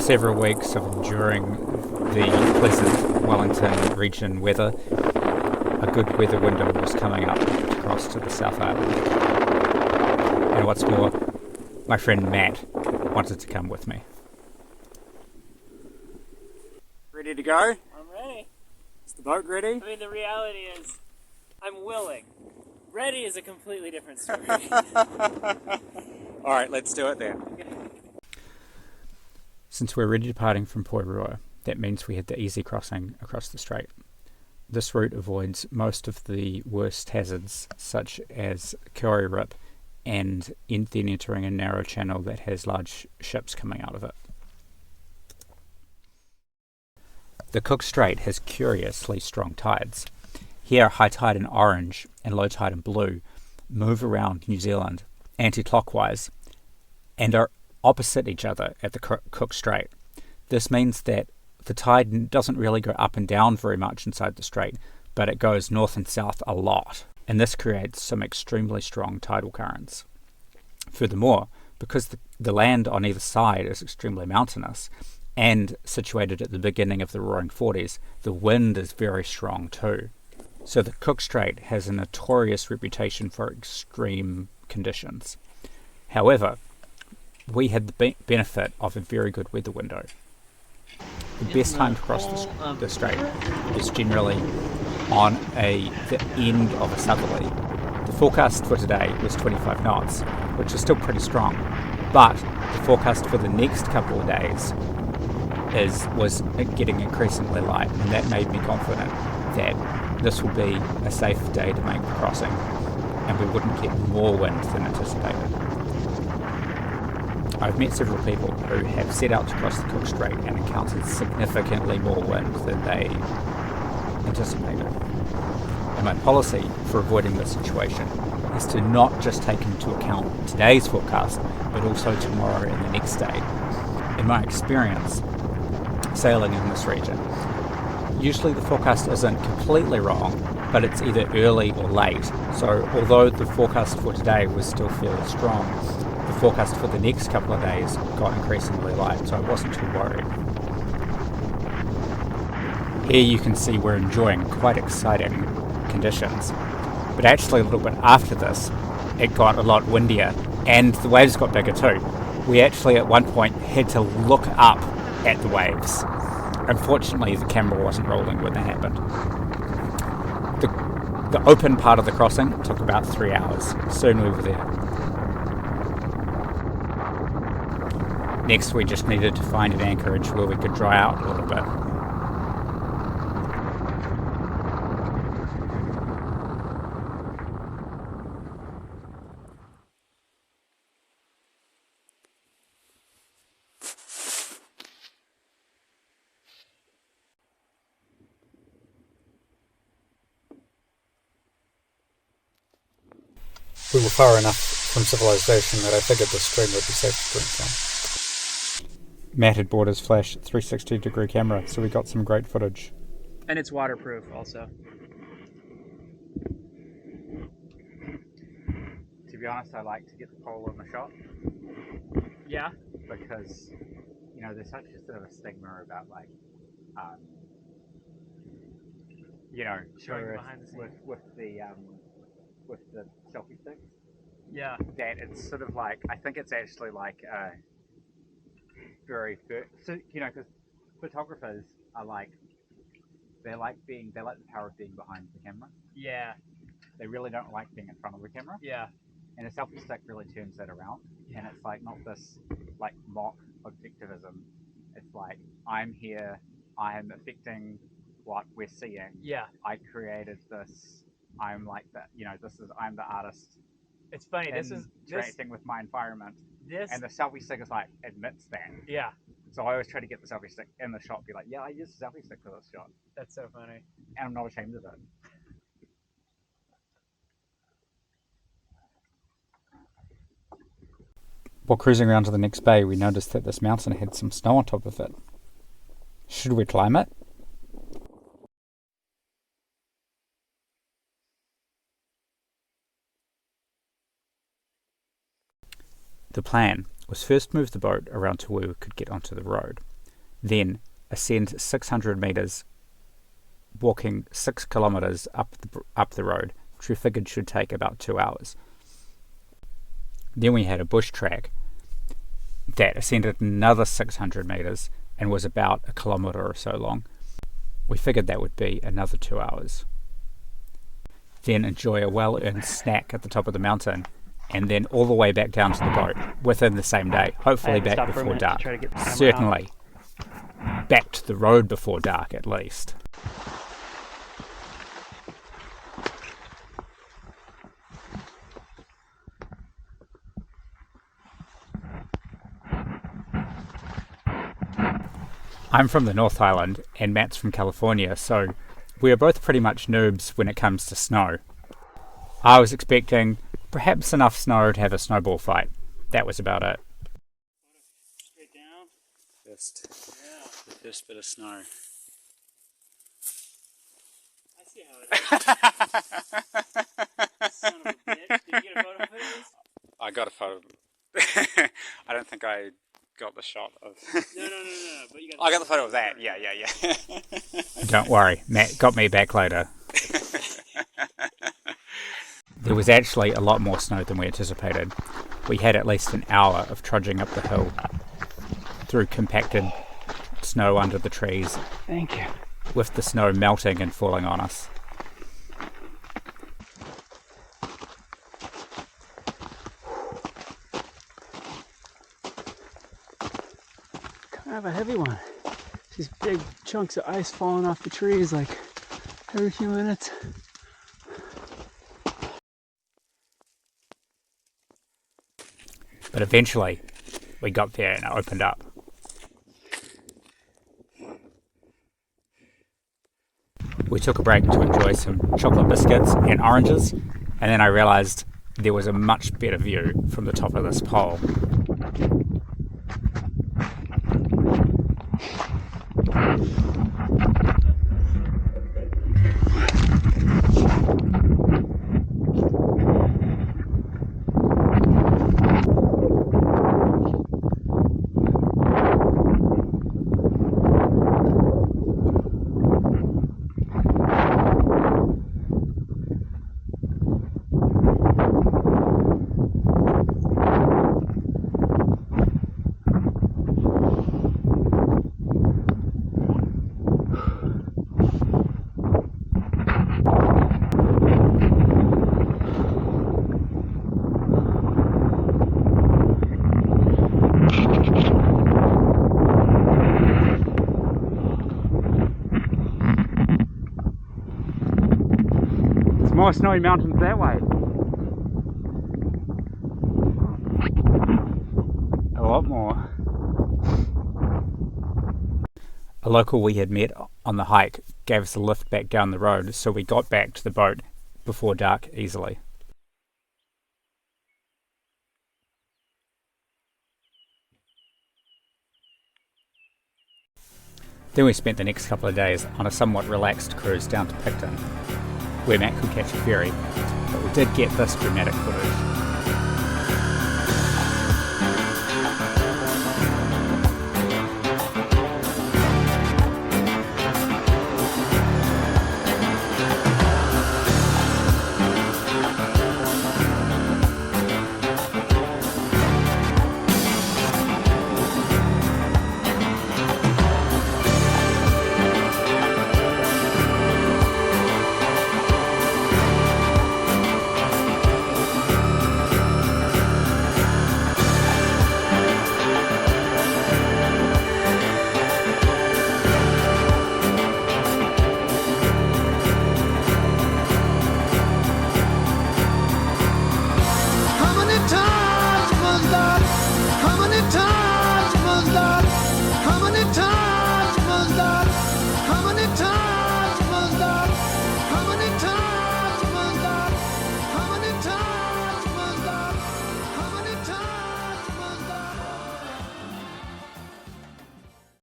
several weeks of enduring the pleasant Wellington region weather, a good weather window was coming up to cross to the South Island. And what's more, my friend Matt wanted to come with me. Ready to go? I'm ready. Is the boat ready? I mean, the reality is, I'm willing. Ready is a completely different story. Alright, let's do it then. Okay. Since we're already departing from Poirua, that means we had the easy crossing across the strait. This route avoids most of the worst hazards, such as Kauri Rip, and then entering a narrow channel that has large ships coming out of it. The Cook Strait has curiously strong tides. Here, high tide in orange and low tide in blue move around New Zealand anti-clockwise and are opposite each other at the Cook Strait. This means that the tide doesn't really go up and down very much inside the strait, but it goes north and south a lot, and this creates some extremely strong tidal currents. Furthermore, because the land on either side is extremely mountainous and situated at the beginning of the Roaring Forties, the wind is very strong too. So the Cook Strait has a notorious reputation for extreme conditions. However, we had the benefit of a very good weather window. The best time to cross the strait is generally on the end of a southerly. The forecast for today was 25 knots, which is still pretty strong, but the forecast for the next couple of days was getting increasingly light, and that made me confident that this will be a safe day to make the crossing, and we wouldn't get more wind than anticipated. I've met several people who have set out to cross the Cook Strait and encountered significantly more wind than they anticipated. And my policy for avoiding this situation is to not just take into account today's forecast, but also tomorrow and the next day. In my experience, sailing in this region, usually the forecast isn't completely wrong, but it's either early or late. So although the forecast for today was still fairly strong, the forecast for the next couple of days got increasingly light, so I wasn't too worried. Here you can see we're enjoying quite exciting conditions, but actually a little bit after this it got a lot windier and the waves got bigger too. We actually at one point had to look up at the waves. Unfortunately the camera wasn't rolling when that happened. The open part of the crossing took about 3 hours. Soon we were there. Next we just needed to find an anchorage where we could dry out a little bit. We were far enough from civilization that I figured the stream would be safe to drink from. Matt had bought his flash 360-degree camera, so we got some great footage. And it's waterproof also. To be honest, I like to get the pole in the shot. Yeah? Because, there's such a sort of a stigma about Showing behind the scenes. with the selfie sticks. Yeah. That it's sort of like, I think it's actually like because photographers are they like the power of being behind the camera. Yeah. They really don't like being in front of the camera. Yeah. And a selfie stick really turns that around. Yeah. And it's not this mock objectivism. It's I'm here, I'm affecting what we're seeing. Yeah. I created this. I'm I'm the artist. It's funny. This is interacting with my environment. And the selfie stick is admits that. Yeah. So I always try to get the selfie stick in the shot. Be yeah, I used a selfie stick for this shot. That's so funny. And I'm not ashamed of it. While cruising around to the next bay, we noticed that this mountain had some snow on top of it. Should we climb it? The plan was first move the boat around to where we could get onto the road. then ascend 600 metres, walking 6 kilometres up the road, which we figured should take about 2 hours. Then we had a bush track that ascended another 600 metres and was about a kilometre or so long. We figured that would be another 2 hours. Then enjoy a well-earned snack at the top of the mountain, and then all the way back down to the boat within the same day, hopefully back before dark. Certainly back to the road before dark at least. I'm from the North Island and Matt's from California, so we are both pretty much noobs when it comes to snow. I was expecting perhaps enough snow to have a snowball fight. That was about it. Straight down? The first bit of snow. I see how it is. Son of a bitch. Did you get a photo of it? I got a photo. I don't think I got the shot of... No. But you got I got the photo of that. Yeah. Don't worry, Matt got me back later. There was actually a lot more snow than we anticipated. We had at least an hour of trudging up the hill through compacted snow under the trees. Thank you. With the snow melting and falling on us. Kind of a heavy one. These big chunks of ice falling off the trees like every few minutes. But eventually we got there and it opened up. We took a break to enjoy some chocolate biscuits and oranges, and then I realised there was a much better view from the top of this pole. More snowy mountains that way. A lot more. A local we had met on the hike gave us a lift back down the road, so we got back to the boat before dark easily. Then we spent the next couple of days on a somewhat relaxed cruise down to Picton, where Matt could catch a ferry, but we did get this dramatic footage.